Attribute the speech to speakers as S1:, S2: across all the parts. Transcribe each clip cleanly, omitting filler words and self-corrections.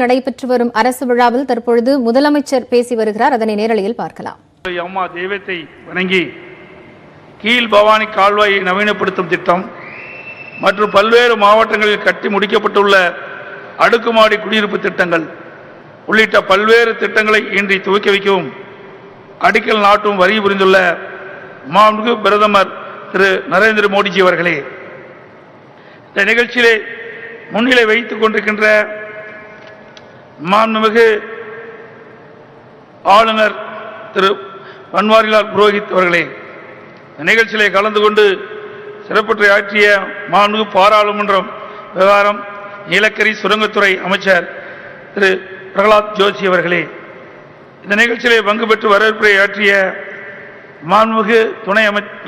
S1: நடைபெற்று வரும் அரசு விழாவில் தற்பொழுது முதலமைச்சர் பேசி வருகிறார். அதனை நேரலையில் பார்க்கலாம்.
S2: அம்மா தெய்வத்தை வணங்கி கீழ் பவானி கால்வாயை நவீனப்படுத்தும் திட்டம் மற்றும் பல்வேறு மாவட்டங்களில் கட்டி முடிக்கப்பட்டுள்ள அடுக்குமாடி குடியிருப்பு திட்டங்கள் உள்ளிட்ட பல்வேறு திட்டங்களை இன்றி துவக்கி வைக்கவும் அடிக்கல் நாட்டும் வருகை புரிந்துள்ள மாண்புமிகு பிரதமர் திரு நரேந்திர மோடிஜி அவர்களே, இந்த நிகழ்ச்சியிலே முன்னிலை வைத்துக் கொண்டிருக்கின்ற மாண்புமிகு ஆளுநர் திரு பன்வாரிலால் புரோஹித் அவர்களே, நிகழ்ச்சியிலே கலந்து கொண்டு சிறப்புரை ஆற்றிய மாண்புமிகு பாராளுமன்றம் விவகாரம் நிலக்கரி சுரங்கத்துறை அமைச்சர் திரு பிரகலாத் ஜோஷி அவர்களே, இந்த நிகழ்ச்சியிலே பங்கு பெற்று வரவேற்புரை ஆற்றிய மாண்புமிகு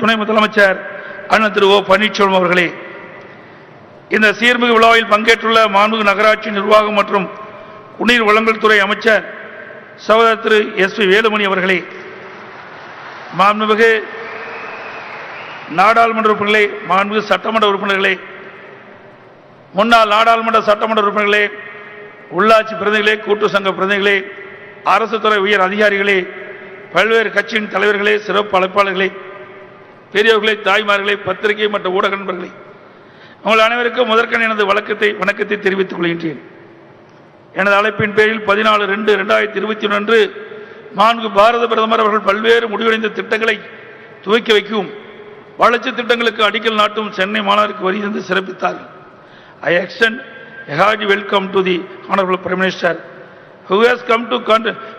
S2: துணை முதலமைச்சர் அண்ணன் திரு ஓ பன்னீர்செல்வம் அவர்களே, இந்த சீர்மிகு விழாவில் பங்கேற்றுள்ள மாண்புமிகு நகராட்சி நிர்வாகம் மற்றும் குடிநீர் வழங்கல் துறை அமைச்சர் சகோதரர் திரு எஸ்.பி. வேலுமணி அவர்களே, மாண்புமிகு நாடாளுமன்ற உறுப்பினர்களே, மாண்புமிகு சட்டமன்ற உறுப்பினர்களே, முன்னாள் நாடாளுமன்ற சட்டமன்ற உறுப்பினர்களே, உள்ளாட்சி பிரதிநிதிகளே, கூட்டு சங்க பிரதிநிதிகளே, அரசு துறை உயர் அதிகாரிகளே, பல்வேறு கட்சியின் தலைவர்களே, சிறப்பு அழைப்பாளர்களே, பெரியவர்களே, தாய்மார்களே, பத்திரிகை மற்றும் ஊடக நண்பர்களே, உங்கள் அனைவருக்கும் முதற்கண் எனது வணக்கத்தை தெரிவித்துக் கொள்கின்றேன். எனது அழைப்பின் பேரில் 14/2/2021 அன்று மாண்புமிகு பாரத பிரதமர் அவர்கள் பல்வேறு முடிவடைந்த திட்டங்களை துவக்கி வைக்கும் வளர்ச்சி திட்டங்களுக்கு அடிக்கல் நாட்டும் சென்னை மாநகருக்கு வருகை தந்து சிறப்பித்தார்கள். I extend a hearty welcome to the Honorable Prime Minister who has come to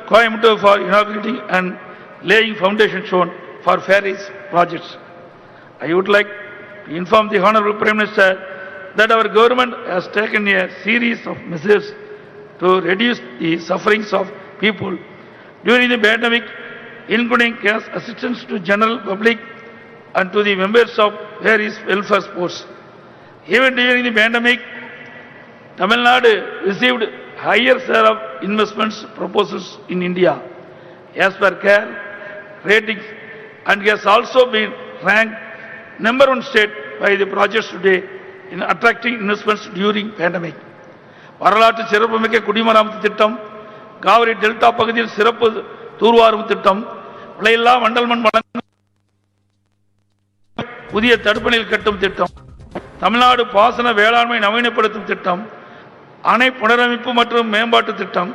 S2: Coimbatore for inaugurating and laying foundation stone for various projects. I would like to inform the Honorable Prime Minister that our government has taken a series of measures to reduce the sufferings of people during the pandemic, including cash assistance to general public and to the members of various welfare sports. Even during the pandemic, Tamil Nadu received higher share of investments proposals in India as per CARE ratings and has also been ranked number 1 state by the projects today in attracting investments during pandemic. வரலாற்று சிறப்புமிக்க குடிமராமத்து திட்டம், Kaveri delta பகுதியில் சிறப்பு தூர்வாரும் திட்டம், விலையில்லா மண்டல் மண் வழங்கும் புதிய தடுப்பணையில் கட்டும் திட்டம், தமிழ்நாடு பாசன வேளாண்மை நவீனப்படுத்தும் திட்டம், அணை புனரமைப்பு மற்றும் மேம்பாட்டு திட்டம்,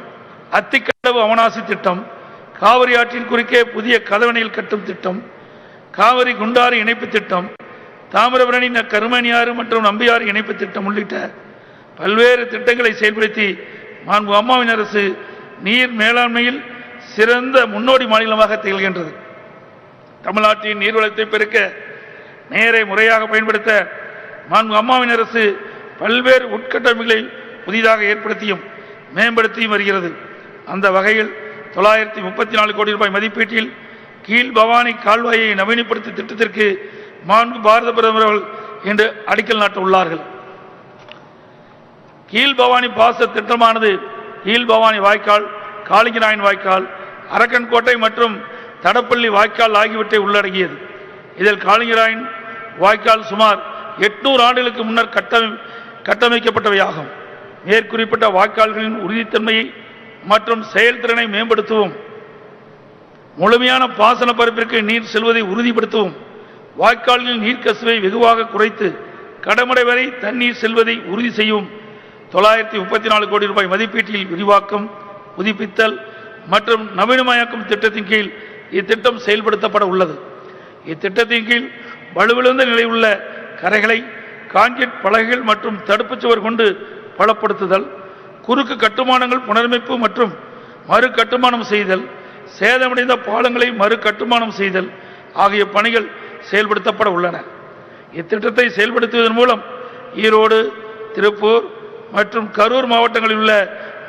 S2: அத்திக்கடவு அவனாசி திட்டம், காவிரி ஆற்றின் குறுக்கே புதிய கதவணையில் கட்டும் திட்டம், காவிரி குண்டாறு இணைப்பு திட்டம், தாமிரபரணி கருமணியாறு மற்றும் நம்பியாறு இணைப்பு திட்டம் உள்ளிட்ட பல்வேறு திட்டங்களை செயல்படுத்தி மாண்புமிகு அம்மாவின் அரசு நீர் மேலாண்மையில் சிறந்த முன்னோடி மாநிலமாக திகழ்கின்றது. தமிழ்நாட்டின் நீர்வளத்தை பெருக்க நேரை முறையாக பயன்படுத்த மாண்புமிகு அம்மாவின் அரசு பல்வேறு உட்கட்டமைப்புகளை புதிதாக ஏற்படுத்தியும் மேம்படுத்தியும் வருகிறது. அந்த வகையில் 934 கோடி ரூபாய் மதிப்பீட்டில் கீழ் பவானி கால்வாயை நவீனப்படுத்தும் திட்டத்திற்கு மாண்புமிகு பாரத பிரதமர் அவர்கள் இன்று அடிக்கல் நாட்ட உள்ளார்கள். கீழ்பவானி பாச திட்டமானது கீழ்பவானி வாய்க்கால், காளிங்கராயன் வாய்க்கால், அரக்கன்கோட்டை மற்றும் தடப்பள்ளி வாய்க்கால் ஆகியவற்றை உள்ளடங்கியது. இதில் காளிங்கராயன் வாய்க்கால் சுமார் 800 ஆண்டுகளுக்கு முன்னர் கட்டமைக்கப்பட்டவையாகும். மேற்குறிப்பிட்ட வாய்க்கால்களின் உறுதித்தன்மையை மற்றும் செயல்திறனை மேம்படுத்தவும், முழுமையான பாசன பரப்பிற்கு நீர் செல்வதை உறுதிப்படுத்தவும், வாய்க்கால்களின் நீர்க்கசிவை வெகுவாக குறைத்து கடமடை வரை தண்ணீர் செல்வதை உறுதி செய்யவும் 934 கோடி ரூபாய் மதிப்பீட்டில் விரிவாக்கம், புதுப்பித்தல் மற்றும் நவீனமயமாக்கும் திட்டத்தின் கீழ் இத்திட்டம் செயல்படுத்தப்பட உள்ளது. இத்திட்டத்தின் கீழ் வலுவிழந்த நிலை உள்ள கரைகளை கான்கிரீட் பலகைகள் மற்றும் தடுப்புச் சுவர் கொண்டு பலப்படுத்துதல், குறுக்கு கட்டுமானங்கள் புனரமைப்பு மற்றும் மறு கட்டுமானம் செய்தல், சேதமடைந்த பாலங்களை மறு கட்டுமானம் செய்தல் ஆகிய பணிகள் செயல்படுத்தப்பட உள்ளன. இத்திட்டத்தை செயல்படுத்துவதன் மூலம் ஈரோடு, திருப்பூர் மற்றும் கரூர் மாவட்டங்களில் உள்ள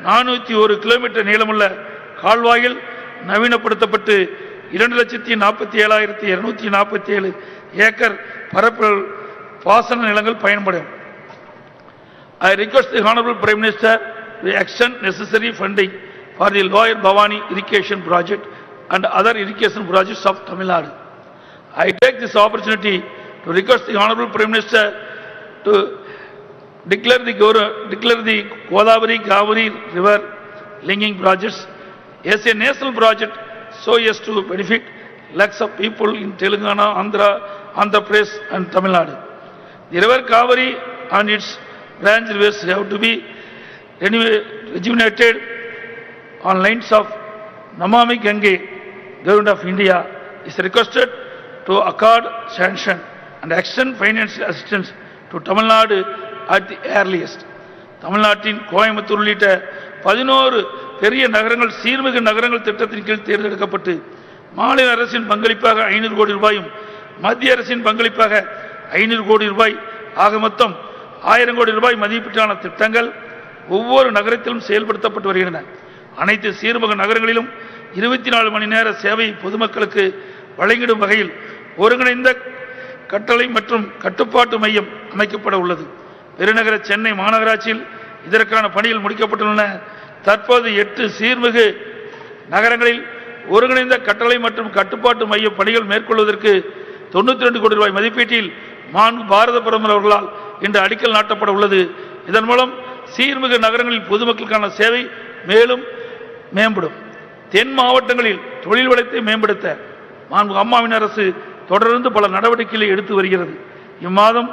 S2: 401 கிலோமீட்டர் நீளமுள்ள கால்வாயில் நவீனப்படுத்தப்பட்டு 2,47,247 ஏக்கர் பரப்பில் பாசன நிலங்கள் பயன்படும். I request the Honorable Prime Minister to extend necessary funding for the Lower Bhavani irrigation project and other irrigation projects of Tamil Nadu. I take this opportunity to request the Honorable Prime Minister to declare the Godavari Kaveri river linking projects as a national project so as to benefit lakhs of people in Telangana, Andhra Pradesh and Tamil Nadu. The river Kaveri and its branch rivers have to be rejuvenated on lines of Namami Gange. Government of India is requested to accord sanction and extend financial assistance to Tamil Nadu at the earliest. Tamil Nadu Coimbatore உள்ளிட்ட 11 பெரிய நகரங்கள் சீர்மிகு நகரங்கள் திட்டத்தின் கீழ் தேர்ந்தெடுக்கப்பட்டு மாநில அரசின் பங்களிப்பாக 500 கோடி ரூபாயும் மத்திய அரசின் பங்களிப்பாக 500 கோடி ரூபாய் ஆக மொத்தம் 1000 கோடி ரூபாய் மதிப்பீட்டான திட்டங்கள் ஒவ்வொரு நகரத்திலும் செயல்படுத்தப்பட்டு வருகின்றன. அனைத்து சீர்மிகு நகரங்களிலும் 24 மணி நேர சேவை பொதுமக்களுக்கு வழங்கிடும் வகையில் ஒருங்கிணைந்த கட்டளை மற்றும் கட்டுப்பாட்டு மையம் அமைக்கப்பட உள்ளது. பெருநகர சென்னை மாநகராட்சியில் இதற்கான பணிகள் முடிக்கப்பட்டுள்ளன. தற்போது 8 சீர்மிகு நகரங்களில் ஒருங்கிணைந்த கட்டளை மற்றும் கட்டுப்பாட்டு மைய பணிகள் மேற்கொள்வதற்கு 92 கோடி ரூபாய் மதிப்பீட்டில் பாரத பிரதமர் அவர்களால் இன்று அடிக்கல் நாட்டப்பட உள்ளது. இதன் மூலம் சீர்மிகு நகரங்களில் பொதுமக்களுக்கான சேவை மேலும் மேம்படும். தென் மாவட்டங்களில் தொழில் வளத்தை மேம்படுத்த அம்மாவின் அரசு தொடர்ந்து பல நடவடிக்கைகளை எடுத்து வருகிறது. இம்மாதம்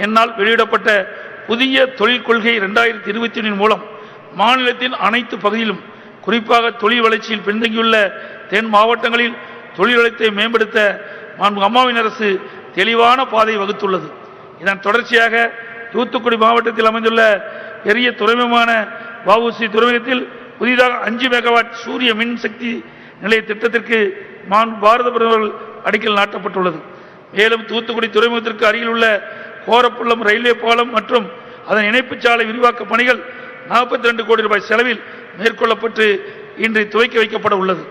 S2: என்னால் வெளியிடப்பட்ட புதிய தொழில் கொள்கை 2021 மூலம் மாநிலத்தின் அனைத்து பகுதியிலும் குறிப்பாக தொழில் வளர்ச்சியில் பின்தங்கியுள்ள தென் மாவட்டங்களில் தொழில் வளத்தை மேம்படுத்த அம்மாவின் அரசு தெளிவான பாதை வகுத்துள்ளது. இதன் தொடர்ச்சியாக தூத்துக்குடி மாவட்டத்தில் அமைந்துள்ள பெரிய துறைமுகமான வஉசி துறைமுகத்தில் புதிதாக 5 மெகாவாட் சூரிய மின் சக்தி நிலைய திட்டத்திற்கு பாரத பிரதமர் அடிக்கல் நாட்டப்பட்டுள்ளது. மேலும் தூத்துக்குடி துறைமுகத்திற்கு அருகில் உள்ள கோரப்புள்ளம் ரயில்வே பாலம் மற்றும் அதன் இணைப்பு சாலை விரிவாக்க பணிகள் 42 கோடி ரூபாய் செலவில் மேற்கொள்ளப்பட்டு இன்று துவக்கி வைக்கப்பட உள்ளது.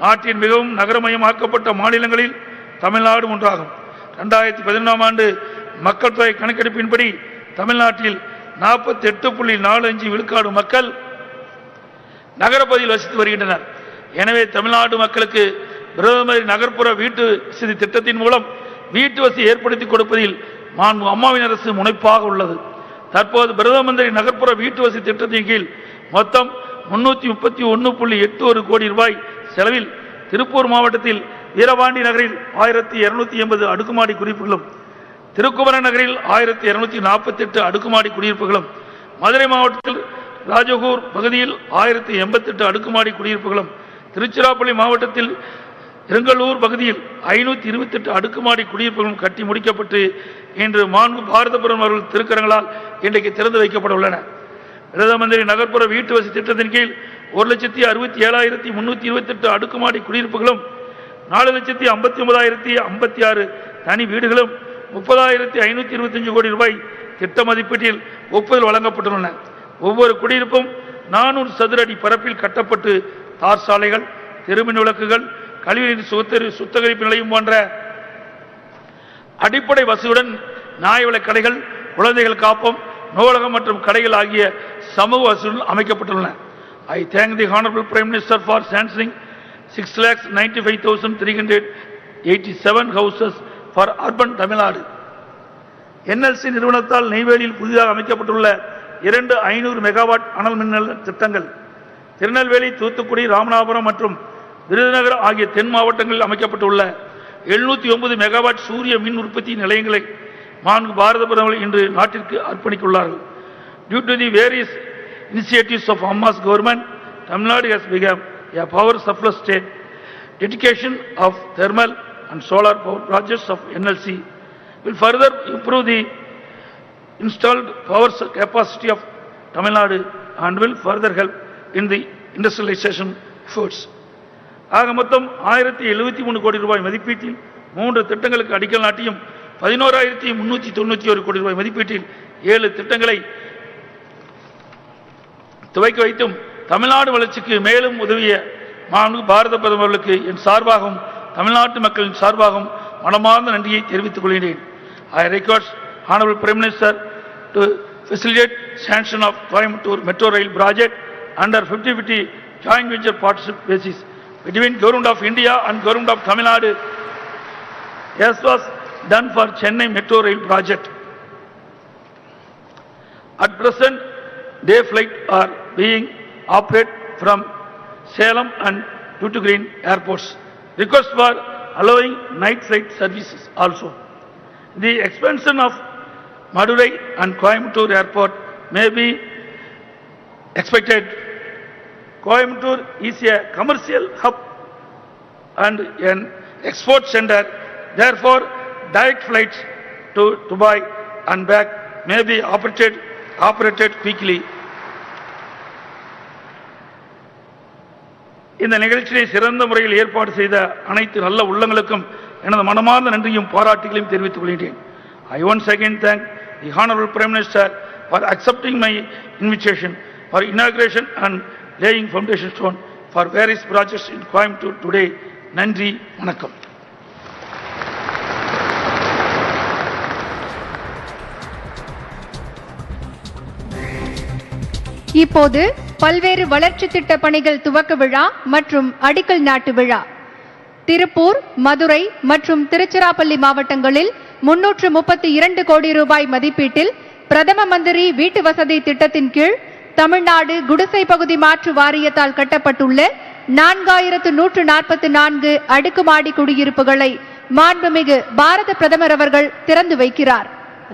S2: நாட்டின் மிகவும் நகரமயமாக்கப்பட்ட மாநிலங்களில் தமிழ்நாடு ஒன்றாகும். 2011ஆம் ஆண்டு மக்கள் தொகை கணக்கெடுப்பின்படி தமிழ்நாட்டில் 48.45 விழுக்காடு மக்கள் நகரப்பகுதியில் வசித்து வருகின்றனர். எனவே தமிழ்நாடு மக்களுக்கு பிரதமர் நகர்ப்புற வீட்டு வசதி திட்டத்தின் மூலம் வீட்டு வசதி ஏற்படுத்தி கொடுப்பதில் அம்மாவின் அரசு முனைப்பாக உள்ளது. தற்போது பிரதம மந்திரி நகர்ப்புற வீட்டு வசதி திட்டத்தின் கீழ் மொத்தம் 331.81 கோடி ரூபாய் செலவில் திருப்பூர் மாவட்டத்தில் வீரபாண்டி நகரில் 1280 அடுக்குமாடி குடியிருப்புகளும், திருக்குமரன் நகரில் 1248 அடுக்குமாடி குடியிருப்புகளும், மதுரை மாவட்டத்தில் ராஜகூர் பகுதியில் 1088 அடுக்குமாடி குடியிருப்புகளும், திருச்சிராப்பள்ளி மாவட்டத்தில் இருங்கலூர் பகுதியில் 528 அடுக்குமாடி குடியிருப்புகளும் கட்டி முடிக்கப்பட்டு இன்று பாரத பிரதமர் திருக்கரங்களால் இன்றைக்கு திறந்து வைக்கப்பட உள்ளன. பிரதம மந்திரி நகர்ப்புற வீட்டு வசதி திட்டத்தின் கீழ் 1,67,328 அடுக்குமாடி குடியிருப்புகளும், 4,59,056 தனி வீடுகளும், 30,525 கோடி ரூபாய் திட்ட மதிப்பீட்டில் ஒப்புதல் வழங்கப்பட்டுள்ளன. ஒவ்வொரு குடியிருப்பும் 400 சதுர அடி பரப்பில் கட்டப்பட்டு தார் சாலைகள், தெருமின் விளக்குகள், கழிவுநீர் சுத்திகரிப்பு நிலையம் போன்ற அடிப்படை வசதியுடன் நியாயவிலை கடைகள், குழந்தைகள் காப்பம், நூலகம் மற்றும் கடைகள் ஆகிய சமூக வசதிகள் அமைக்கப்பட்டுள்ளன. I thank the Honorable Prime Minister for sanctioning 6,95,387 houses for urban Tamil Nadu. NLC நிறுவனத்தால் நெய்வேலியில் புதிதாக அமைக்கப்பட்டுள்ள 2 500 மெகாவாட் அனல் மின் திட்டங்கள் திருநெல்வேலி, தூத்துக்குடி, ராமநாதபுரம் மற்றும் விருதுநகர் ஆகிய தென் மாவட்டங்களில் அமைக்கப்பட்டுள்ள 709 மெகாவாட் சூரிய மின் உற்பத்தி நிலையங்களை பாரத பிரதமர் இன்று நாட்டிற்கு அர்ப்பணித்துள்ளார்கள். Due to the various initiatives of Amma's government, Tamil Nadu has become a power surplus state. Dedication of thermal and solar power projects of NLC will further improve the installed power capacity of Tamil Nadu and will further help in the industrialization efforts. ஆக மொத்தம் 1073 கோடி ரூபாய் மதிப்பீட்டில் 3 திட்டங்களுக்கு அடிக்கல் நாட்டியும் 11,391 கோடி ரூபாய் மதிப்பீட்டில் 7 திட்டங்களை துவக்கி வைத்தும் தமிழ்நாடு வளர்ச்சிக்கு மேலும் உதவிய பாரத பிரதமர்களுக்கு என் சார்பாகவும் தமிழ்நாட்டு மக்களின் சார்பாகவும் மனமார்ந்த நன்றியை தெரிவித்துக் கொள்கிறேன். I request Honorable Prime Minister to facilitate sanction of Coimbatore Metro Rail project under 50-50 joint venture partnership basis between Government of India and Government of Tamil Nadu, as was done for Chennai Metro Rail project. At present, day flight are being operated from Salem and Tuticorin airports. Request for allowing night flight services also. The expansion of Madurai and Coimbatore airport may be expected. Coimbatore is a commercial hub and an export center. Therefore, direct flights to Dubai and back may be operated quickly. இந்த நிகழ்ச்சியை சிறந்த முறையில் ஏற்பாடு செய்த அனைத்து நல்ல உள்ளங்களுக்கும் எனது மனமார்ந்த நன்றியும் பாராட்டுகளையும் தெரிவித்துக் கொள்கிறேன். I once again thank the Honorable Prime Minister for accepting my invitation for inauguration and laying foundation stone for various projects in Coimbatore today. நன்றி, வணக்கம்.
S3: இப்போது பல்வேறு வளர்ச்சி திட்ட பணிகள் துவக்க விழா மற்றும் அடிக்கல் நாட்டு விழா. திருப்பூர், மதுரை மற்றும் திருச்சிராப்பள்ளி மாவட்டங்களில் 332 கோடி ரூபாய் மதிப்பீட்டில் பிரதம மந்திரி வீட்டு வசதி திட்டத்தின் கீழ் தமிழ்நாடு குடிசை பகுதி மாற்று வாரியத்தால் கட்டப்பட்டுள்ள 4144 அடுக்குமாடி குடியிருப்புகளை மாண்புமிகு பாரத பிரதமர் அவர்கள் திறந்து வைக்கிறார்.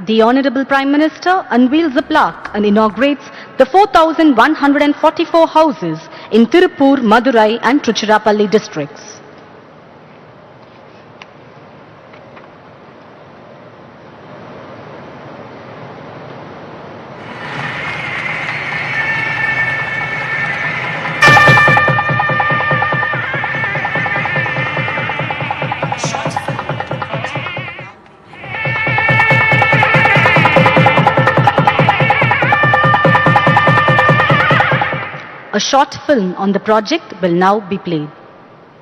S4: The Honorable Prime Minister unveils a plaque and inaugurates the 4,144 houses in Tirupur, Madurai and Tiruchirappalli districts. A short film on the project will now be played.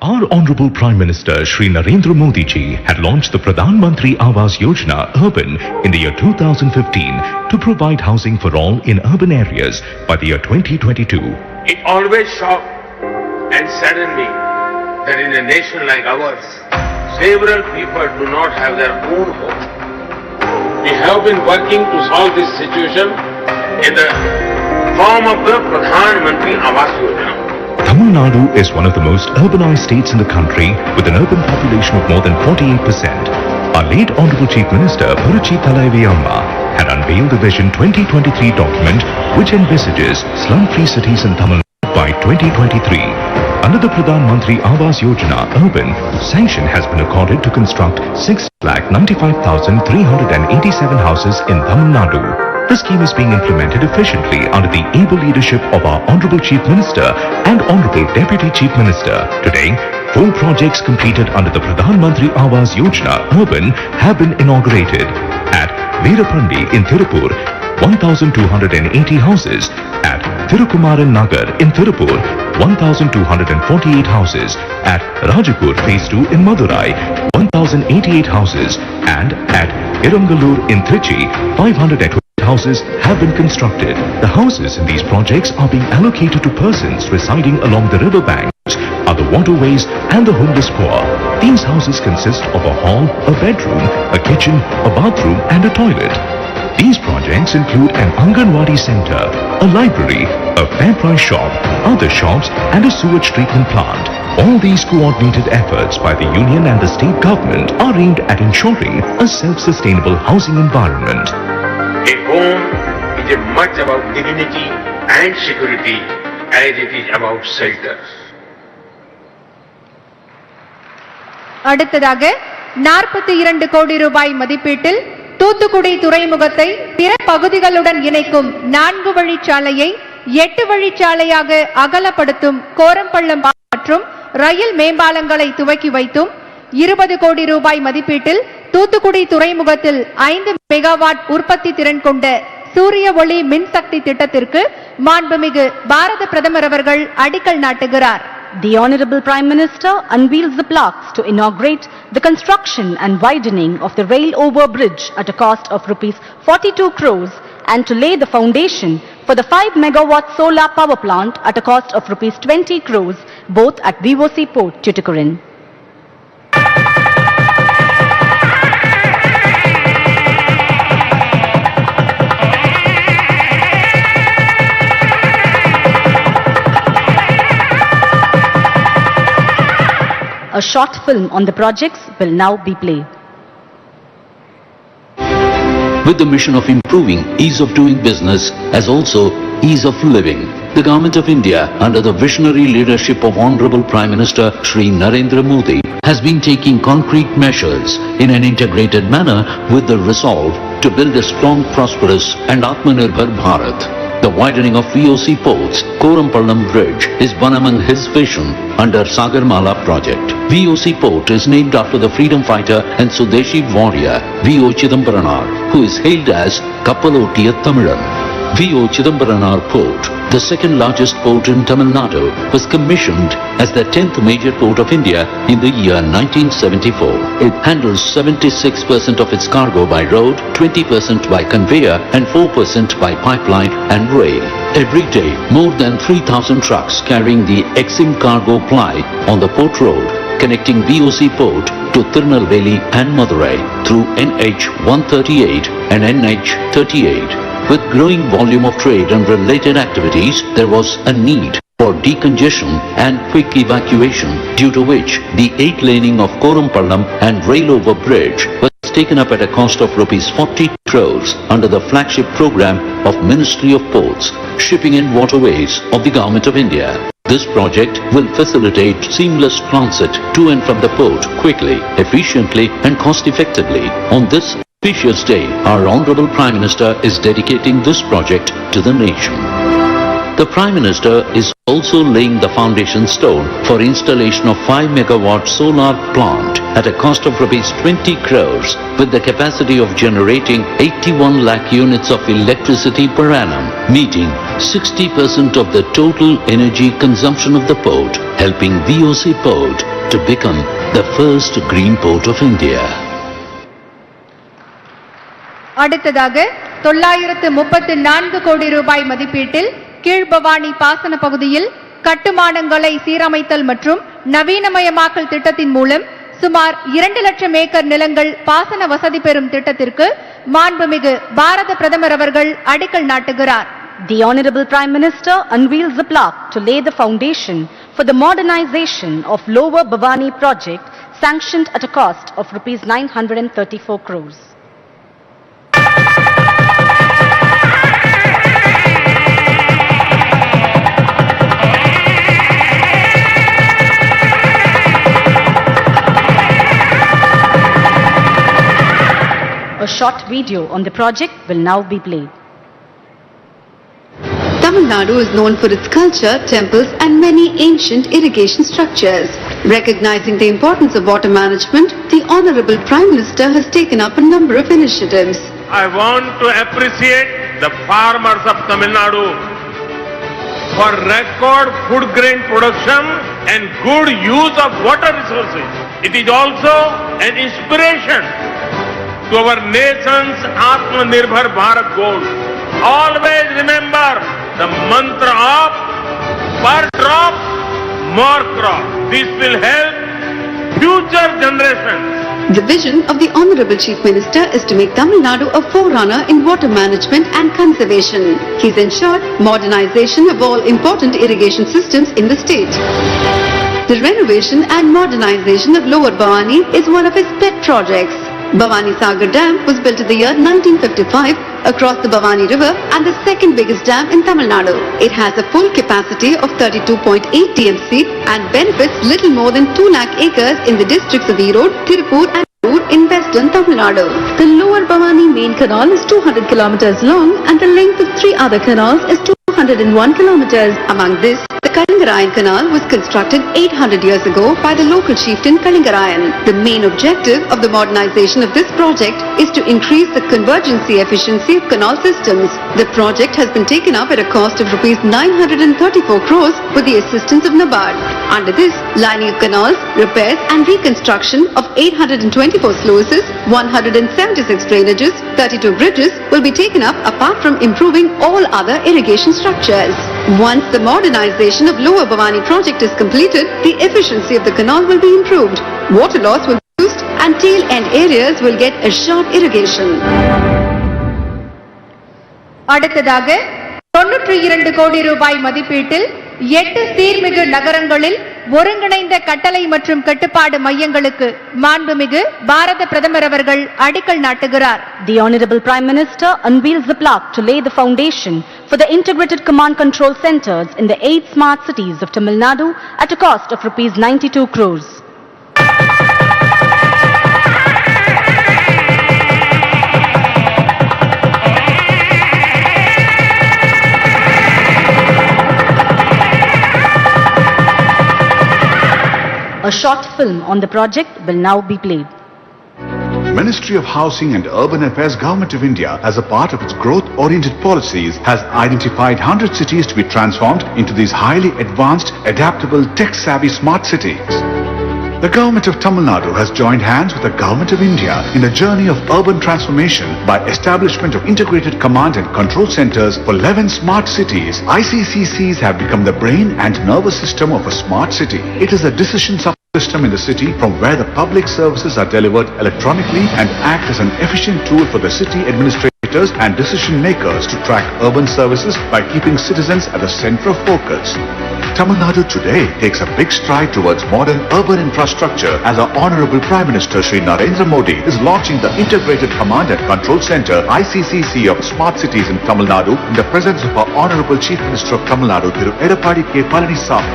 S5: Our Honorable Prime Minister Shri Narendra Modi ji had launched the Pradhan Mantri Awas Yojana Urban in the year 2015 to provide housing for all in urban areas by the year 2022.
S6: It always shocked and saddened me that in a nation like ours, several people do not have their own home. We have been working to solve this situation in the form of the Pradhan Mantri Awas Yojana.
S5: Tamil Nadu is one of the most urbanized states in the country with an urban population of more than 48%. Our late Honorable Chief Minister Puruchi Thalaivi Amma had unveiled the Vision 2023 document which envisages slum-free cities in Tamil Nadu by 2023. Under the Pradhan Mantri Awas Yojana Urban, sanction has been accorded to construct 6,95,387 houses in Tamil Nadu. The scheme is being implemented efficiently under the able leadership of our Honorable Chief Minister and Honorable Deputy Chief Minister. Today, 4 projects completed under the Pradhan Mantri Awas Yojana Urban have been inaugurated. At Veerapandi in Tirupur, 1,280 houses. At Thirukumaran Nagar in Tirupur, 1,248 houses. At Rajapur Phase 2 in Madurai, 1,088 houses. And at Irangalur in Trichy, 520 houses have been constructed. The houses in these projects are being allocated to persons residing along the river banks, other waterways and the homeless poor. These houses consist of a hall, a bedroom, a kitchen, a bathroom and a toilet. These projects include an Anganwadi center, a library, a fair price shop, other shops and a sewage treatment plant. All these coordinated efforts by the union and the state government are aimed at ensuring a self-sustainable housing environment.
S6: A home is as much about dignity and security as it is about shelter.
S3: அடுத்ததாக 42 கோடி ரூபாய் மதிப்பீட்டில் தூத்துக்குடி துறைமுகத்தை பிற பகுதிகளுடன் இணைக்கும் 4 வழிச்சாலையை 8 வழிச்சாலையாக அகலப்படுத்தும் கோரம்பள்ளம் மற்றும் ரயில் மேம்பாலங்களை துவக்கி வைத்தும் 20 கோடி ரூபாய் மதிப்பீட்டில் தூத்துக்குடி துறைமுகத்தில் 5 மெகாவாட் உற்பத்தி திறன் கொண்ட சூரிய ஒளி மின்சக்தி திட்டத்திற்கு மாண்புமிகு பாரத பிரதமர் அவர்கள் அடிக்கல் நாட்டுகிறார்.
S4: The Honorable Prime Minister unveils the plaques to inaugurate the construction and widening of the rail over bridge at a cost of rupees 42 crores and to lay the foundation for the 5 megawatt solar power plant at a cost of rupees 20 crores both at VOC Port, Tuticorin. A short film on the projects will now be played.
S7: With the mission of improving ease of doing business as also ease of living, the Government of India, under the visionary leadership of Honorable Prime Minister Shri Narendra Modi, has been taking concrete measures in an integrated manner with the resolve to build a strong, prosperous and Atmanirbhar Bharat. The widening of VOC ports, Korampallam Bridge, is one among his vision under Sagarmala project. VOC port is named after the freedom fighter and Swadeshi warrior V.O. Chidambaranar, who is hailed as Kappalottiya Tamilan. V.O. Chidambaranar Port, the second largest port in Tamil Nadu, was commissioned as the 10th major port of India in the year 1974. It handles 76% of its cargo by road, 20% by conveyor and 4% by pipeline and rail. Every day, more than 3,000 trucks carrying the Exim cargo ply on the port road connecting VOC port to Tirunelveli and Madurai through NH 138 and NH 38. With growing volume of trade and related activities, there was a need for decongestion and quick evacuation, due to which the 8-laning of Korampallam and rail-over bridge was taken up at a cost of rupees 40 crores under the flagship program of Ministry of Ports, Shipping and Waterways of the Government of India. This project will facilitate seamless transit to and from the port quickly, efficiently and cost-effectively. On this auspicious day, our Honorable Prime Minister is dedicating this project to the nation. The Prime Minister is also laying the foundation stone for installation of 5 megawatt solar plant at a cost of rupees 20 crores with the capacity of generating 81 lakh units of electricity per annum, meeting 60% of the total energy consumption of the port, helping VOC Port to become the first green port of India.
S3: அடுத்ததாக 934 கோடி ரூபாய் மதிப்பீட்டில் கீழ்பவானி பாசன பகுதியில் கட்டுமானங்களை சீரமைத்தல் மற்றும் நவீனமயமாக்கல் திட்டத்தின் மூலம் சுமார் 2 லட்சம் ஏக்கர் நிலங்கள் பாசன வசதி பெறும் திட்டத்திற்கு மாண்புமிகு பாரத பிரதமர் அவர்கள் அடிக்கல் நாட்டுகிறார்.
S4: The Honorable Prime Minister unveils the plaque to lay the foundation for the modernization of Lower Bhavani project sanctioned at a cost of rupees 934 crores. A short video on the project will now be played.
S8: Tamil Nadu is known for its culture, temples and many ancient irrigation structures. Recognizing the importance of water management, the Honorable Prime Minister has taken up a number of initiatives.
S6: I want to appreciate the farmers of Tamil Nadu for record food grain production and good use of water resources. It is also an inspiration to our nation's Atmanirbhar Bharat goal. Always remember the mantra of per drop, more crop. This will help future generations.
S8: The vision of the Honorable Chief Minister is to make Tamil Nadu a forerunner in water management and conservation. He's ensured modernization of all important irrigation systems in the state. The renovation and modernization of Lower Bhavani is one of his pet projects. Bhavani Sagar Dam was built in the year 1955 across the Bhavani River and the second biggest dam in Tamil Nadu. It has a full capacity of 32.8 TMC and benefits little more than 2 lakh acres in the districts of Erode, Tirupur and Tirupur in western Tamil Nadu. The Lower Bhavani main canal is 200 kilometers long and the length of 3 other canals is 201 kilometers. Among this, the Kalingarayan Canal was constructed 800 years ago by the local chieftain Kalingarayan. The main objective of the modernization of this project is to increase the convergency efficiency of canal systems. The project has been taken up at a cost of rupees 934 crores with the assistance of NABARD. Under this, lining of canals, repairs and reconstruction of 824 sluices, 176 drainages, 32 bridges will be taken up apart from improving all other irrigation structures. Once the modernization of Lower Bhavani project is completed, the efficiency of the canal will be improved, water loss will be reduced and tail end areas will get assured irrigation.
S3: அடுத்ததாக 92 கோடி ரூபாய் மதிப்பீட்டில் 8 சீர்மிகு நகரங்களில் ஒருங்கிணைந்த கட்டளை மற்றும் கட்டுப்பாடு மையங்களுக்கு மாண்புமிகு பாரத பிரதமர் அவர்கள் அடிக்கல் நாட்டுகிறார்.
S4: The Honorable Prime Minister unveils the plaque to lay the foundation for the integrated command control centers in the 8 smart cities of Tamil Nadu at a cost of rupees 92 crores. A short film on the project will now be played.
S9: Ministry of Housing and Urban Affairs Government of India, as a part of its growth-oriented policies, has identified 100 cities to be transformed into these highly advanced, adaptable, tech-savvy smart cities. The Government of Tamil Nadu has joined hands with the Government of India in the journey of urban transformation by establishment of integrated command and control centers for 11 smart cities. ICCCs have become the brain and nervous system of a smart city. It is a decision system in the city from where the public services are delivered electronically and act as an efficient tool for the city administrators and decision makers to track urban services by keeping citizens at the center of focus. Tamil Nadu today takes a big stride towards modern urban infrastructure as our Honorable Prime Minister Shri Narendra Modi is launching the Integrated Command and Control Center ICCC of Smart Cities in Tamil Nadu in the presence of our Honorable Chief Minister of Tamil Nadu, Thiru Edappadi K. Palaniswamy.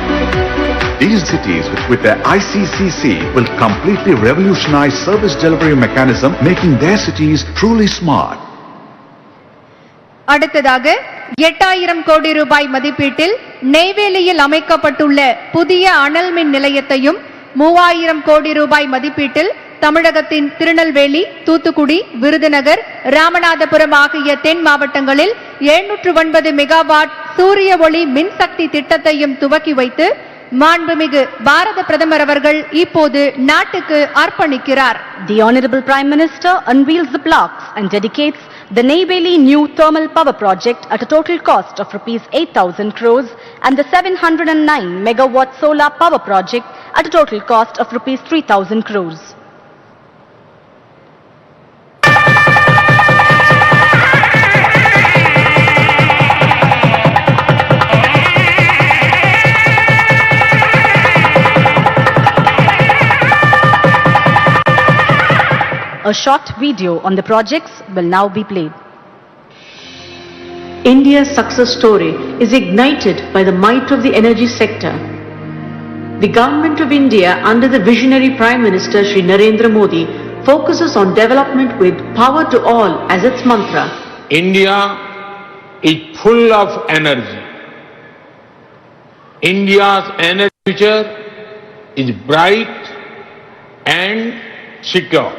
S9: These cities with their ICCC will completely revolutionize service delivery mechanism, making their cities truly smart.
S3: அடுத்ததாக 8000 கோடி ரூபாய் மதிப்பீட்டில் நெய்வேலியில் அமைக்கப்பட்டுள்ள புதிய அனல் மின் நிலையத்தையும் 3000 கோடி ரூபாய் மதிப்பீட்டில் தமிழகத்தின் திருநெல்வேலி, தூத்துக்குடி, விருதுநகர், ராமநாதபுரம் ஆகிய தென் மாவட்டங்களில் 709 மெகாவாட் சூரிய ஒளி மின்சக்தி திட்டத்தையும் துவக்கி வைத்து மாண்புமிகு பாரத பிரதமர் அவர்கள் இப்போது நாட்டுக்கு அர்ப்பணிக்கிறார்.
S4: The Honorable Prime Minister unveils the plaques and dedicates the Neyveli New Thermal Power Project at a total cost of rupees 8,000 crores and the 709 megawatt solar power project at a total cost of rupees 3,000 crores. A short video on the projects will now be played.
S10: India's success story is ignited by the might of the energy sector. The Government of India under the visionary Prime Minister Shri Narendra Modi focuses on development with power to all as its mantra.
S6: India is full of energy. India's energy future is bright and secure.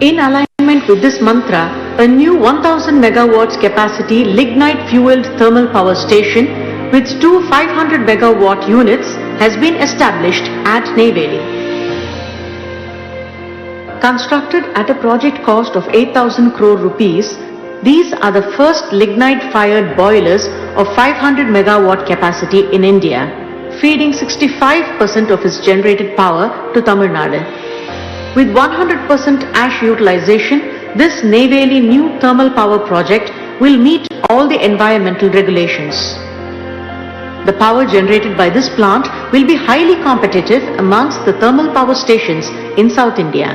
S10: In alignment with this mantra, a new 1000 megawatts capacity lignite-fueled thermal power station with two 500 megawatt units has been established at Neyveli. Constructed at a project cost of 8,000 crore rupees, these are the first lignite-fired boilers of 500 megawatt capacity in India, feeding 65% of its generated power to Tamil Nadu. With 100% ash utilization, this Neyveli new thermal power project will meet all the environmental regulations. The power generated by this plant will be highly competitive amongst the thermal power stations in South India.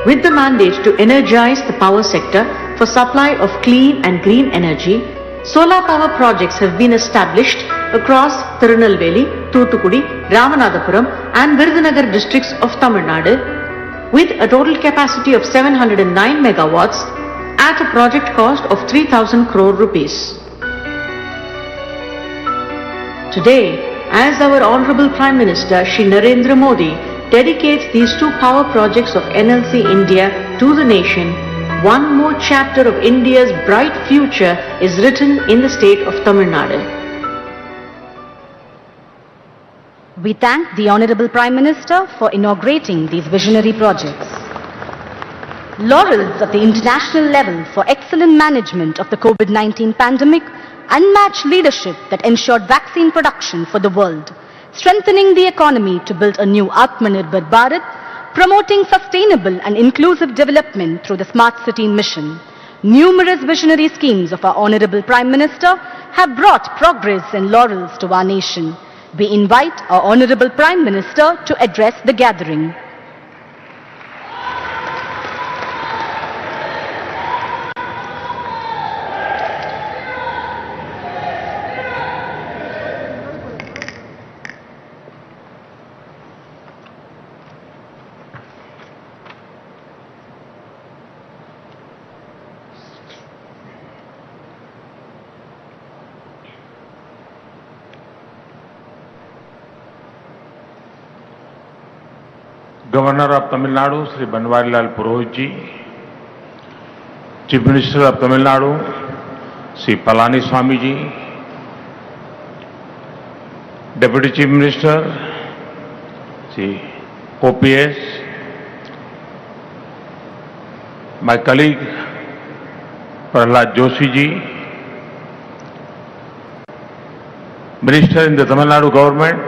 S10: With the mandate to energize the power sector for supply of clean and green energy, solar power projects have been established across Tirunelveli, Thoothukudi, Ramanathapuram and Virudhunagar districts of Tamil Nadu with a total capacity of 709 megawatts at a project cost of 3,000 crore rupees. Today, as our Honorable Prime Minister Shri Narendra Modi dedicates these two power projects of NLC India to the nation, one more chapter of India's bright future is written in the state of Tamil Nadu.
S4: We thank the Honorable Prime Minister for inaugurating these visionary projects. Laurels at the international level for excellent management of the COVID-19 pandemic, unmatched leadership that ensured vaccine production for the world, strengthening the economy to build a new Atmanirbhar Bharat, promoting sustainable and inclusive development through the Smart City mission. Numerous visionary schemes of our Honorable Prime Minister have brought progress and laurels to our nation. We invite our Honorable Prime Minister to address the gathering.
S6: Governor of Tamil Nadu, Sri Banwarilal Purohit ji, Chief Minister of Tamil Nadu, Sri Palaniswamy ji, Deputy Chief Minister, Sri OPS, my colleague Prahlad Joshi ji, Minister in the Tamil Nadu government,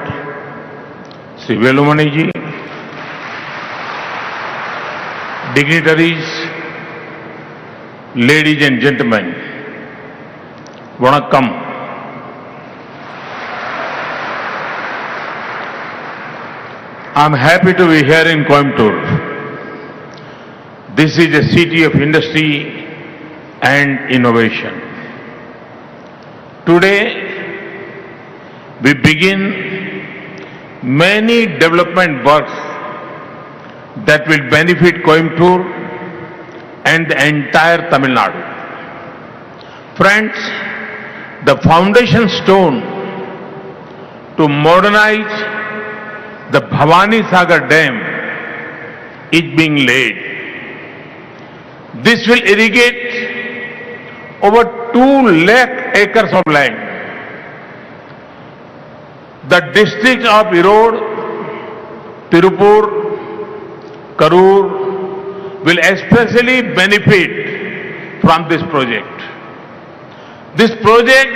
S6: Sri Velumani ji, dignitaries, ladies and gentlemen, Vanakkam. I'm happy to be here in Coimbatore. This is a city of industry and innovation. Today, we begin many development works that will benefit Coimbatore and the entire Tamil Nadu. Friends, the foundation stone to modernize the Bhavani Sagar Dam is being laid. This will irrigate over 2 lakh acres of land. The districts of Erode, Tirupur, Karur will especially benefit from this project. This project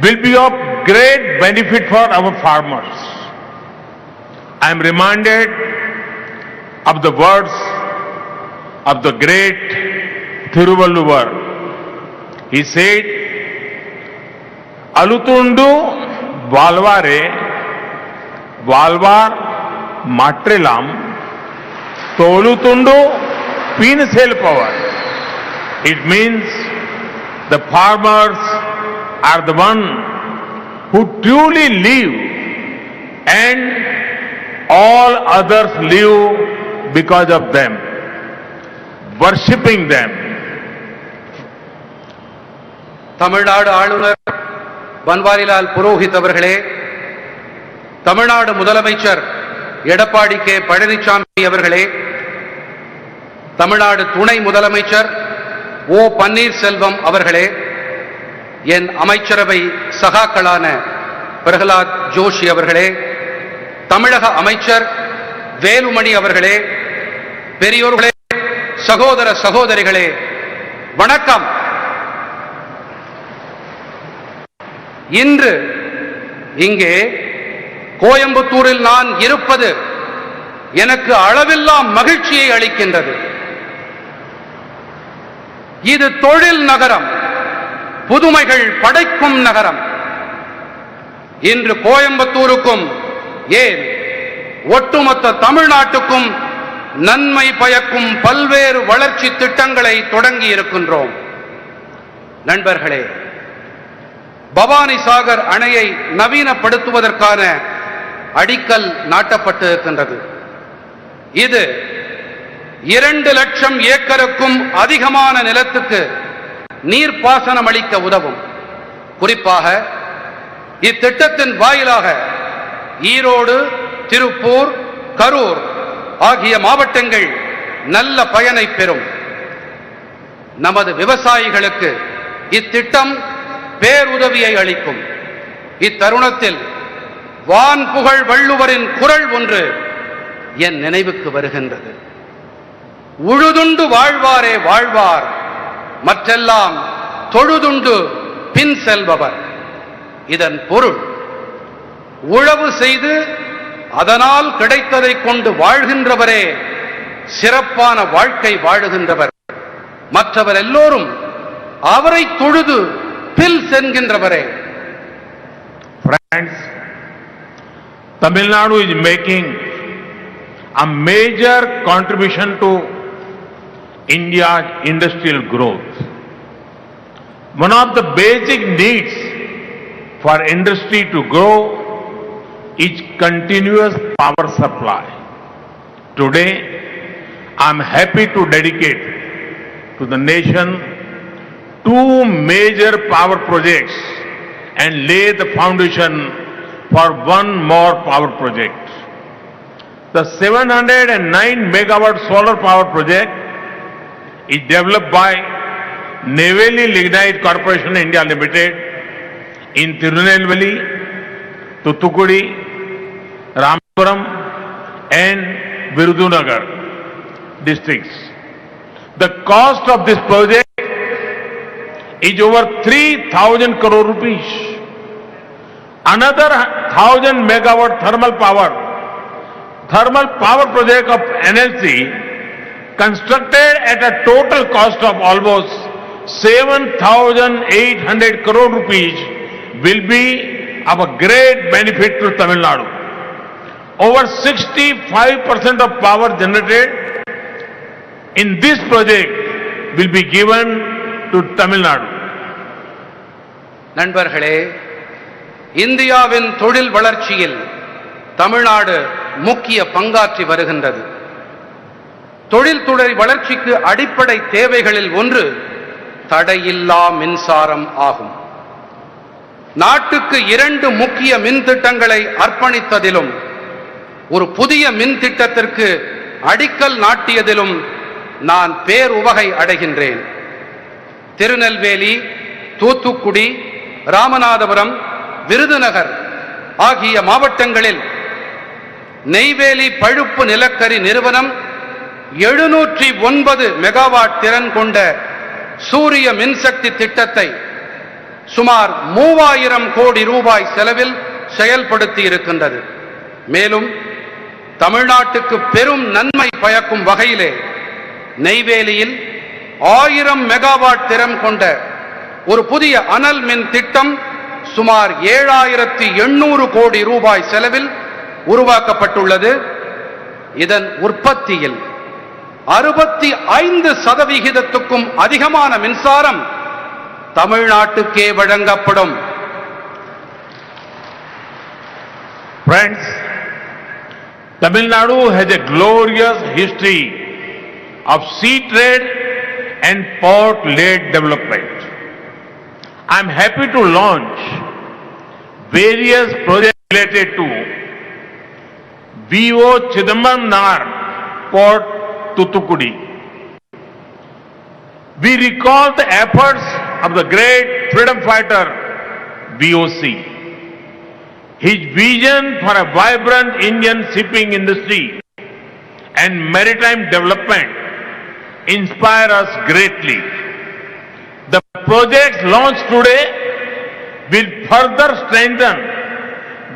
S6: will be of great benefit for our farmers. I am reminded of the words of the great Thiruvalluvar. He said, Alutundu Valvare Valvar Matrelam Tolutundu Pinsel power. It means the farmers are the one who truly live and all others live because of them, worshipping them.
S11: Tamil Nadu ஆளுநர் பன்வாரிலால் புரோஹித் அவர்களே, தமிழ்நாடு முதலமைச்சர் Edappadi K Palaniswami அவர்களே, தமிழ்நாடு துணை முதலமைச்சர் ஓ பன்னீர்செல்வம் அவர்களே, என் அமைச்சரவை சகாக்களான பிரகலாத் ஜோஷி அவர்களே, தமிழக அமைச்சர் வேலுமணி அவர்களே, பெரியோர்களே, சகோதர சகோதரிகளே, வணக்கம். இன்று இங்கே கோயம்புத்தூரில் நான் இருப்பது எனக்கு அளவில்லா மகிழ்ச்சியை அளிக்கின்றது. இது தொழில் நகரம், புதுமைகள் படைக்கும் நகரம். இன்று கோயம்புத்தூருக்கும் ஏன் ஒட்டுமொத்த தமிழ்நாட்டுக்கும் நன்மை பயக்கும் பல்வேறு வளர்ச்சி திட்டங்களை தொடங்கி இருக்கின்றோம். நண்பர்களே, பவானி சாகர் அணையை நவீனப்படுத்துவதற்கான அடிக்கல் நாட்டப்பட்டு இருக்கின்றது. இது 2 லட்சம் ஏக்கருக்கும் அதிகமான நிலத்துக்கு நீர்ப்பாசனம் அளிக்க உதவும். குறிப்பாக இத்திட்டத்தின் வாயிலாக ஈரோடு, திருப்பூர், கரூர் ஆகிய மாவட்டங்கள் நல்ல பயனை பெறும். நமது விவசாயிகளுக்கு இத்திட்டம் பேருதவியை அளிக்கும். இத்தருணத்தில் வான் புகழ் வள்ளுவரின் குரல் ஒன்று என் நினைவுக்கு வருகின்றது. உழுதுண்டு வாழ்வாரே வாழ்வார், மற்றெல்லாம் தொழுதுண்டு பின் செல்பவர். இதன் பொருள், உழவு செய்து அதனால் கிடைத்ததை கொண்டு வாழ்கின்றவரே சிறப்பான வாழ்க்கை வாழுகின்றவர். மற்றவர் எல்லோரும் அவரை தொழுது bill செல்கின்றவரே.
S6: Friends, Tamil Nadu is making a major contribution to India's industrial growth. One of the basic needs for industry to grow is continuous power supply. Today, I am happy to dedicate to the nation two major power projects and lay the foundation for one more power project. The 709 megawatt solar power project is developed by Neyveli Lignite Corporation India Limited in Tirunelveli, Thuthukudi, Ramapuram and Virudunagar districts. The cost of this project is over 3,000 crore rupees. Another 1,000 megawatt thermal power project of NLC constructed at a total cost of almost 7,800 crore rupees will be of a great benefit to Tamil Nadu. Over 65% of power generated in this project will be given to Tamil Nadu.
S11: நண்பர்களே, இந்தியாவின் தொழில் வளர்ச்சியில் தமிழ்நாடு முக்கிய பங்காற்றி வருகின்றது. தொழில்துறை வளர்ச்சிக்கு அடிப்படை தேவைகளில் ஒன்று தடையில்லா மின்சாரம் ஆகும். நாட்டுக்கு 2 முக்கிய மின் திட்டங்களை அர்ப்பணித்ததிலும் ஒரு புதிய மின் திட்டத்திற்கு அடிக்கல் நாட்டியதிலும் நான் பேருவகை அடைகின்றேன். திருநெல்வேலி, தூத்துக்குடி, ராமநாதபுரம், விருதுநகர் ஆகிய மாவட்டங்களில் நெய்வேலி பழுப்பு நிலக்கரி நிறுவனம் 709 மெகாவாட் திறன் கொண்ட சூரிய மின்சக்தி திட்டத்தை சுமார் 3000 கோடி ரூபாய் செலவில் செயல்படுத்தி இருக்கின்றது. மேலும் தமிழ்நாட்டுக்கு பெரும் நன்மை பயக்கும் வகையிலே நெய்வேலியில் 1000 மெகாவாட் திறன் கொண்ட ஒரு புதிய அனல் மின் திட்டம் சுமார் 7,800 கோடி ரூபாய் செலவில் உருவாக்கப்பட்டுள்ளது. இதன் உற்பத்தியில் 65% அதிகமான மின்சாரம் தமிழ்நாட்டுக்கே வழங்கப்படும்.
S6: Friends, Tamil Nadu has a glorious history of sea trade and port-led development. I am happy to launch various projects related to V.O. Chidambaram Nagar Port, Thuthukudi. We recall the efforts of the great freedom fighter VOC. His vision for a vibrant Indian shipping industry and maritime development inspire us greatly. The projects launched today will further strengthen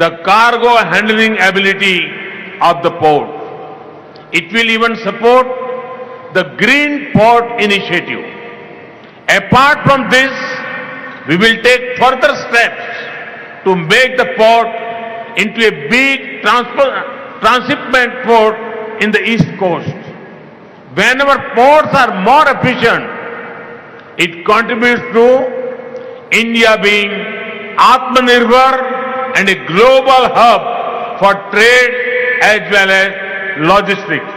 S6: the cargo handling ability of the port. It will even support the Green Port Initiative. Apart from this, we will take further steps to make the port into a big transshipment port in the East Coast. Whenever ports are more efficient, it contributes to India being Atmanirbhar and a global hub for trade as well as logistics.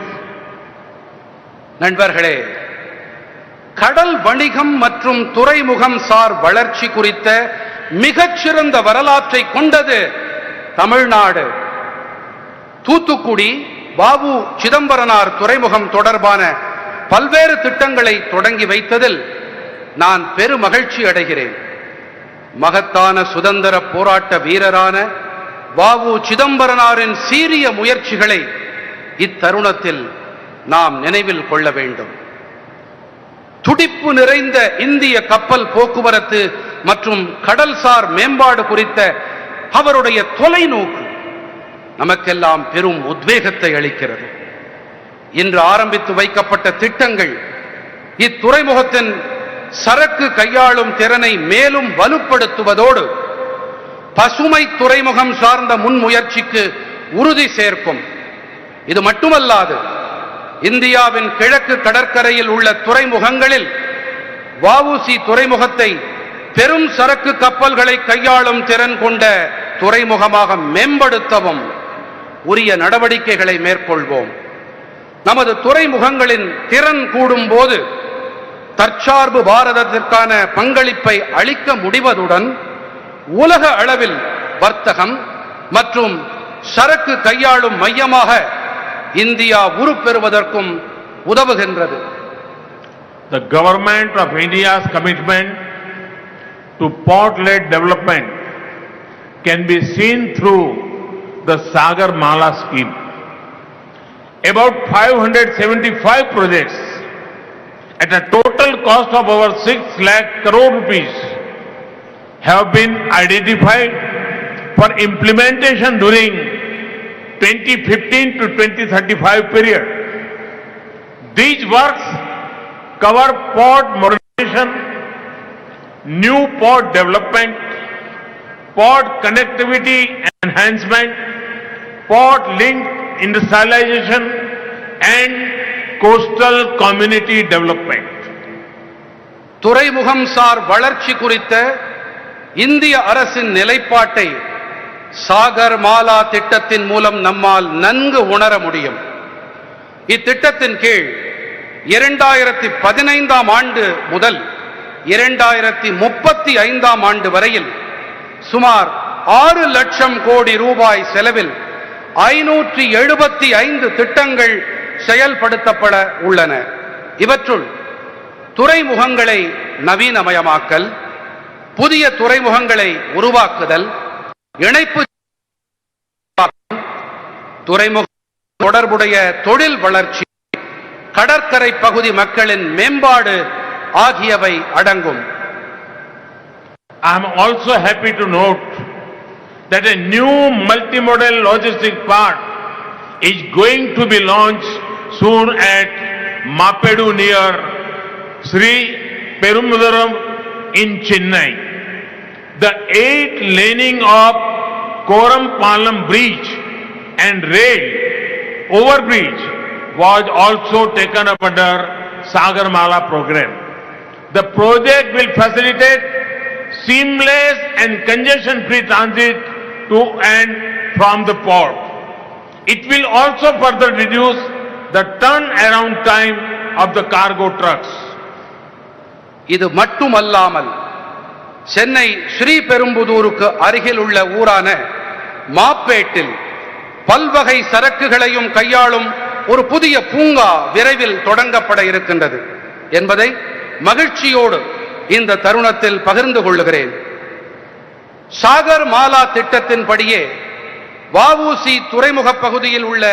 S11: நண்பர்களே, கடல் வணிகம் மற்றும் துறைமுகம் sir வளர்ச்சி குறித்த மிகச்சிறந்த வரலாற்றை கொண்டது தமிழ்நாடு. தூத்துக்குடி வ.உ. சிதம்பரனார் துறைமுகம் தொடர்பான பல்வேறு திட்டங்களை தொடங்கி வைத்ததில் நான் பெருமகிழ்ச்சி அடைகிறேன். மகத்தான சுதந்திர போராட்ட வீரரான வ.உ. சிதம்பரனாரின் சீரிய முயற்சிகளை இத்தருணத்தில் நாம் நினைவில் கொள்ள வேண்டும். துடிப்பு நிறைந்த இந்திய கப்பல் போக்குவரத்து மற்றும் கடல்சார் மேம்பாடு குறித்த அவருடைய தொலைநோக்கு நமக்கெல்லாம் பெரும் உத்வேகத்தை அளிக்கிறது. இன்று ஆரம்பித்து வைக்கப்பட்ட திட்டங்கள் இத்துறைமுகத்தின் சரக்கு கையாளும் திறனை மேலும் வலுப்படுத்துவதோடு பசுமை துறைமுகம் சார்ந்த முன்முயற்சிக்கு உறுதி சேர்க்கும். இது மட்டுமல்லாது இந்தியாவின் கிழக்கு கடற்கரையில் உள்ள துறைமுகங்களில் வஉசி துறைமுகத்தை பெரும் சரக்கு கப்பல்களை கையாளும் திறன் கொண்ட துறைமுகமாக மேம்படுத்தவும் உரிய நடவடிக்கைகளை மேற்கொள்வோம். நமது துறைமுகங்களின் திறன் கூடும் போது தற்சார்பு பாரதத்திற்கான பங்களிப்பை அளிக்க முடிவதுடன் உலக அளவில் வர்த்தகம் மற்றும் சரக்கு கையாளும் மையமாக இந்தியா உருப்பெறுவதற்கும் உதவுகின்றது.
S6: The government of India's commitment to port-led development can be seen through the Sagar Mala scheme. About 575 projects at a total cost of over 6 lakh crore rupees have been identified for implementation during 2015 to 2035 period. These works cover port modernization, new port development, port connectivity enhancement, port linked industrialization and coastal community development.
S11: துறைமுகம் sir வளர்ச்சி குறித்த இந்திய அரசின் நிலைப்பாட்டை சாகர் மாலா திட்டத்தின் மூலம் நம்மால் நன்கு உணர முடியும். இத்திட்டத்தின் கீழ் 2015ஆம் ஆண்டு முதல் 2035ஆம் ஆண்டு வரையில் சுமார் 6 லட்சம் கோடி ரூபாய் செலவில் 575 திட்டங்கள் செயல்படுத்தப்பட உள்ளன. இவற்றுள் துறைமுகங்களை நவீனமயமாக்கல், புதிய துறைமுகங்களை உருவாக்குதல், இணைப்பு துறைமுக தொடர்புடைய தொழில் வளர்ச்சி, கடற்கரை பகுதி மக்களின் மேம்பாடு ஆகியவை அடங்கும்.
S6: I am also happy to note that a new multimodal logistics park is going to be launched soon at Mapedu near Sri Perumbuduram in Chennai. The 8-laning of Korampalam Bridge and rail overbridge was also taken up under Sagarmala program. The project will facilitate seamless and congestion-free transit to and from the port. It will also further reduce the turnaround time of the cargo trucks.
S11: இது மட்டுமல்லாமல் சென்னை ஸ்ரீபெரும்புதூருக்கு அருகில் உள்ள ஊரான மாப்பேட்டில் பல்வகை சரக்குகளையும் கையாளும் ஒரு புதிய பூங்கா விரைவில் தொடங்கப்பட இருக்கின்றது என்பதை மகிழ்ச்சியோடு இந்த தருணத்தில் பகிர்ந்து கொள்கிறேன். சாகர் மாலா திட்டத்தின்படியே வஉசி துறைமுக பகுதியில் உள்ள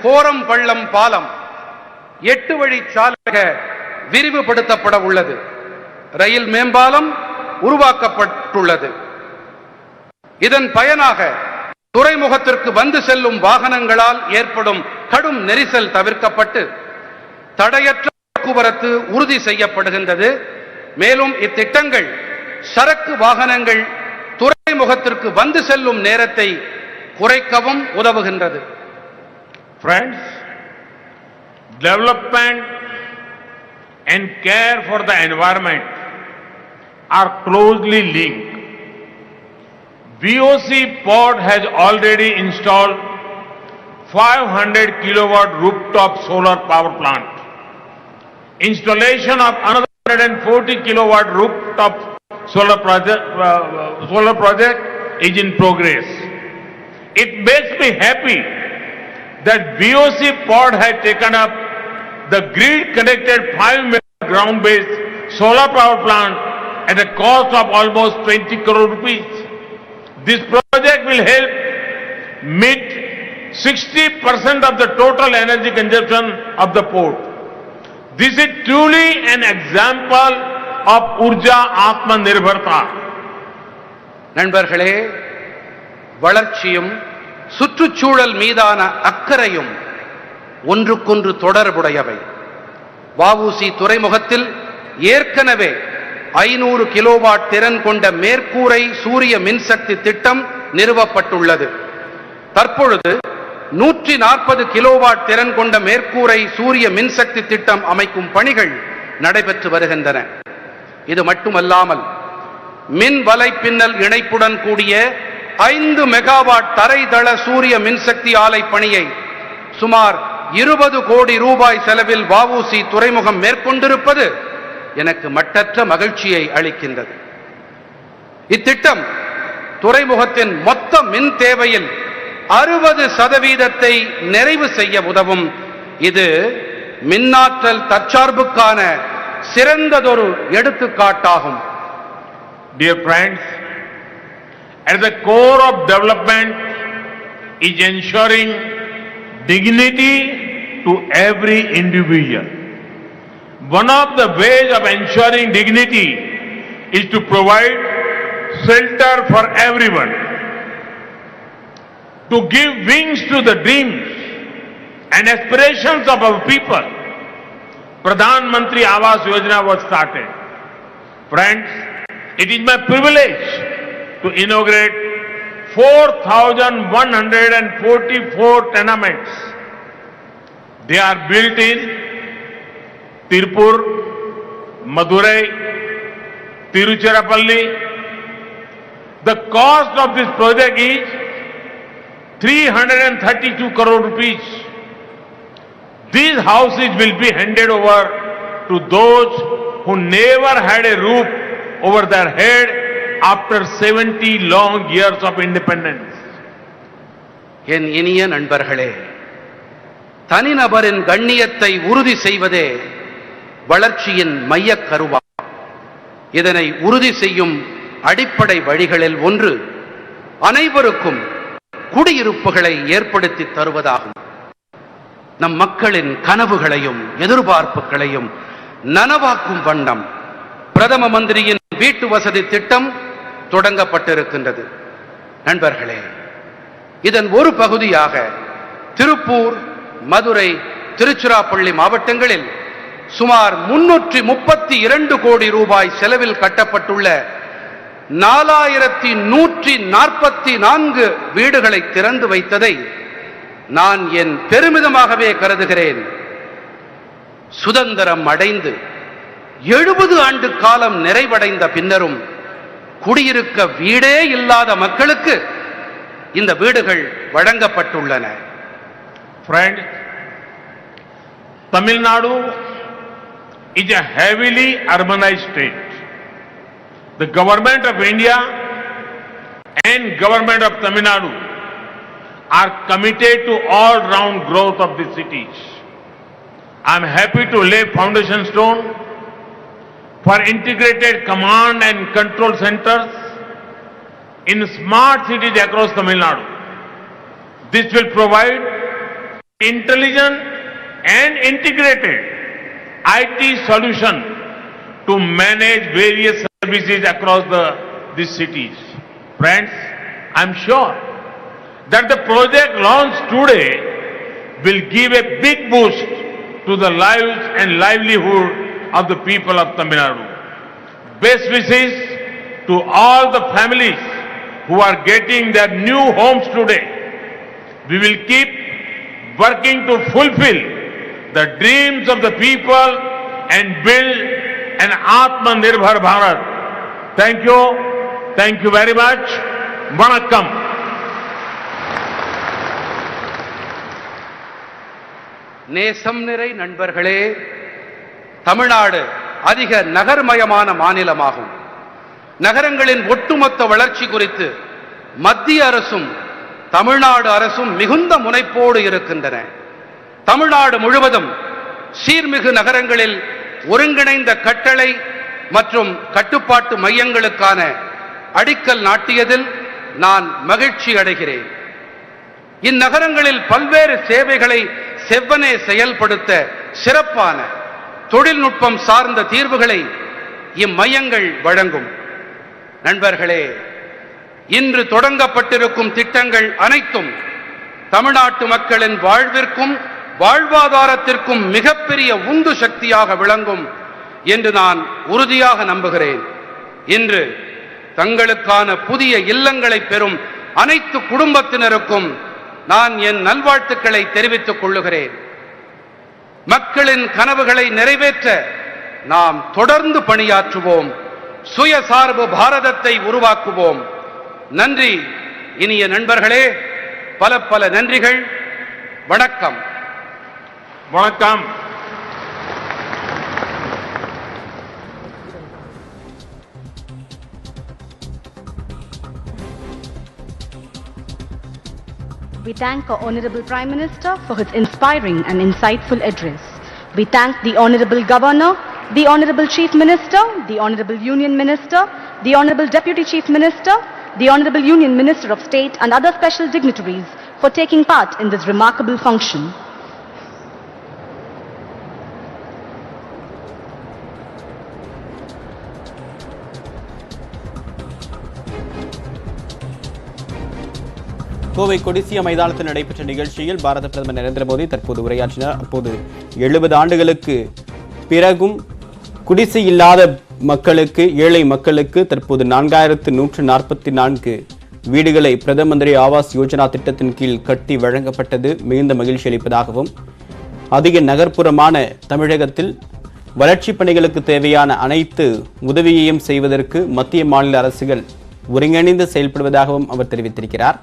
S11: கோரம் பள்ளம் பாலம் 8 வழிச்சாலையாக விரிவுபடுத்தப்பட உள்ளது. ரயில் மேம்பாலம் உருவாக்கப்பட்டுள்ளது. இதன் பயனாக துறைமுகத்திற்கு வந்து செல்லும் வாகனங்களால் ஏற்படும் கடும் நெரிசல் தவிர்க்கப்பட்டு தடையற்ற போக்குவரத்து உறுதி செய்யப்படுகின்றது. மேலும் இத்திட்டங்கள் சரக்கு வாகனங்கள் துறைமுகத்திற்கு வந்து செல்லும் நேரத்தை குறைக்கவும் உதவுகின்றது.
S6: Friends, development and care for the environment are closely linked. VOC port has already installed 500 kilowatt rooftop solar power plant. Installation of another 140 kilowatt rooftop solar project is in progress. It makes me happy that VOC port has taken up the grid-connected 5 megawatt ground-based solar power plant at a cost of almost 20 crore rupees. This project will help meet 60% of the total energy consumption of the port. This is truly an example of Urja Atmanirbharta.
S11: நண்பர்களே, வளர்ச்சியும் சுற்றுச்சூழல் மீதான அக்கறையும் ஒன்றுக்கொன்று தொடர்புடையவை. வஉசி துறைமுகத்தில் ஏற்கனவே 500 kilowatt திறன் கொண்ட மேற்கூரை சூரிய மின்சக்தி திட்டம் நிறுவப்பட்டுள்ளது. தற்பொழுது 140 கிலோவாட் திறன் கொண்ட மேற்கூரை சூரிய மின்சக்தி திட்டம் அமைக்கும் பணிகள் நடைபெற்று வருகின்றன. இது மட்டுமல்லாமல் மின் வலைப்பின்னல் இணைப்புடன் கூடிய 5 மெகாவாட் தரைதள சூரிய மின்சக்தி ஆலை பணியை சுமார் 20 கோடி ரூபாய் செலவில் வஉசி துறைமுகம் மேற்கொண்டிருப்பது எனக்கு மட்டற்ற மகிழ்ச்சியை அளிக்கின்றது. இத்திட்டம் துறைமுகத்தின் மொத்த மின் தேவையில் 60% நிறைவு செய்ய உதவும். இது மின்னாற்றல் தற்சார்புக்கான சிறந்ததொரு எடுத்துக்காட்டாகும்.
S6: Dear friends, at the core of development is ensuring dignity to every individual. One of the ways of ensuring dignity is to provide shelter for everyone, to give wings to the dreams and aspirations of our people. Pradhan Mantri Awas Yojana was started. Friends, it is my privilege to inaugurate 4,144 tenements. They are built in Tirupur, Madurai, Tiruchirappalli. The cost of this project is 332 crore rupees. These houses will be handed over to those who never had a roof over their head after 70 long years of independence.
S11: என் இனிய நண்பர்களே, தனிநபரின் கண்ணியத்தை உறுதி செய்வதே வளர்ச்சியின் மையக் கருவாகும். இதனை உறுதி செய்யும் அடிப்படை வழிகளில் ஒன்று அனைவருக்கும் குடியிருப்புகளை ஏற்படுத்தி தருவதாகும். நம் மக்களின் கனவுகளையும் எதிர்பார்ப்புகளையும் நனவாக்கும் வண்ணம் பிரதம மந்திரியின் வீட்டு வசதி திட்டம் தொடங்கப்பட்டிருக்கின்றது. நண்பர்களே, இதன் ஒரு பகுதியாக திருப்பூர், மதுரை, திருச்சிராப்பள்ளி மாவட்டங்களில் சுமார் 332 கோடி ரூபாய் செலவில் கட்டப்பட்டுள்ள 4144 வீடுகளை திறந்து வைத்ததை நான் என் பெருமிதமாகவே கருதுகிறேன். சுதந்திரம் அடைந்து 70 ஆண்டு காலம் நிறைவடைந்த பின்னரும் குடியிருக்க வீடே இல்லாத மக்களுக்கு இந்த வீடுகள் வழங்கப்பட்டுள்ளன.
S6: Friends, Tamil Nadu is a heavily urbanized state. The government of India and government of Tamil Nadu are committed to all-round growth of the cities. I am happy to lay foundation stone for integrated command and control centers in smart cities across Tamil Nadu. This will provide intelligent and integrated IT solution to manage various services across these cities. Friends, I am sure that the project launched today will give a big boost to the lives and livelihood of the people of Tamil Nadu. Best wishes to all the families who are getting their new homes today. We will keep working to fulfill the dreams of the people and build an Atmanirbhar Bharat. Thank you very much. Vanakkam.
S11: நேசம் நிறை நண்பர்களே, தமிழ்நாடு அதிக நகர்மயமான மாநிலமாகும். நகரங்களின் ஒட்டுமொத்த வளர்ச்சி குறித்து மத்திய அரசும் தமிழ்நாடு அரசும் மிகுந்த முனைப்போடு இருக்கின்றன. தமிழ்நாடு முழுவதும் சீர்மிகு நகரங்களில் ஒருங்கிணைந்த கட்டளை மற்றும் கட்டுப்பாட்டு மையங்களுக்கான அடிக்கல் நாட்டியதில் நான் மகிழ்ச்சி அடைகிறேன். இந்நகரங்களில் பல்வேறு சேவைகளை செவ்வனே செயல்படுத்த சிறப்பான தொழில்நுட்பம் சார்ந்த தீர்வுகளை இம்மையங்கள் வழங்கும். நண்பர்களே, இன்று தொடங்கப்பட்டிருக்கும் திட்டங்கள் அனைத்தும் தமிழ்நாட்டு மக்களின் வாழ்விற்கும் வாழ்வாதாரத்திற்கும் மிகப்பெரிய உந்து சக்தியாக விளங்கும் என்று நான் உறுதியாக நம்புகிறேன். இன்று தங்களுக்கான புதிய இல்லங்களை பெறும் அனைத்து குடும்பத்தினருக்கும் நான் என் நல்வாழ்த்துக்களை தெரிவித்துக் கொள்ளுகிறேன். மக்களின் கனவுகளை நிறைவேற்ற நாம் தொடர்ந்து பணியாற்றுவோம். சுயசார்பு பாரதத்தை உருவாக்குவோம். நன்றி இனிய நண்பர்களே, பல பல நன்றிகள். வணக்கம்.
S2: வணக்கம்.
S4: We thank our Honorable Prime Minister for his inspiring and insightful address. We thank the Honorable Governor, the Honorable Chief Minister, the Honorable Union Minister, the Honorable Deputy Chief Minister, the Honorable Union Minister of State and other special dignitaries for taking part in this remarkable function.
S12: Kovai Codissia மைதானத்தில் நடைபெற்ற நிகழ்ச்சியில் பாரத பிரதமர் நரேந்திர மோடி தற்போது உரையாற்றினார். அப்போது 70 ஆண்டுகளுக்கு பிறகும் குடிசை இல்லாத மக்களுக்கு, ஏழை மக்களுக்கு தற்போது 4144 வீடுகளை பிரதம மந்திரி ஆவாஸ் யோஜனா திட்டத்தின் கீழ் கட்டி வழங்கப்பட்டது மிகுந்த மகிழ்ச்சி அளிப்பதாகவும், அதிக நகர்ப்புறமான தமிழகத்தில் வளர்ச்சிப் பணிகளுக்கு தேவையான அனைத்து உதவியையும் செய்வதற்கு மத்திய மாநில அரசுகள் ஒருங்கிணைந்து செயல்படுவதாகவும் அவர் தெரிவித்திருக்கிறார்.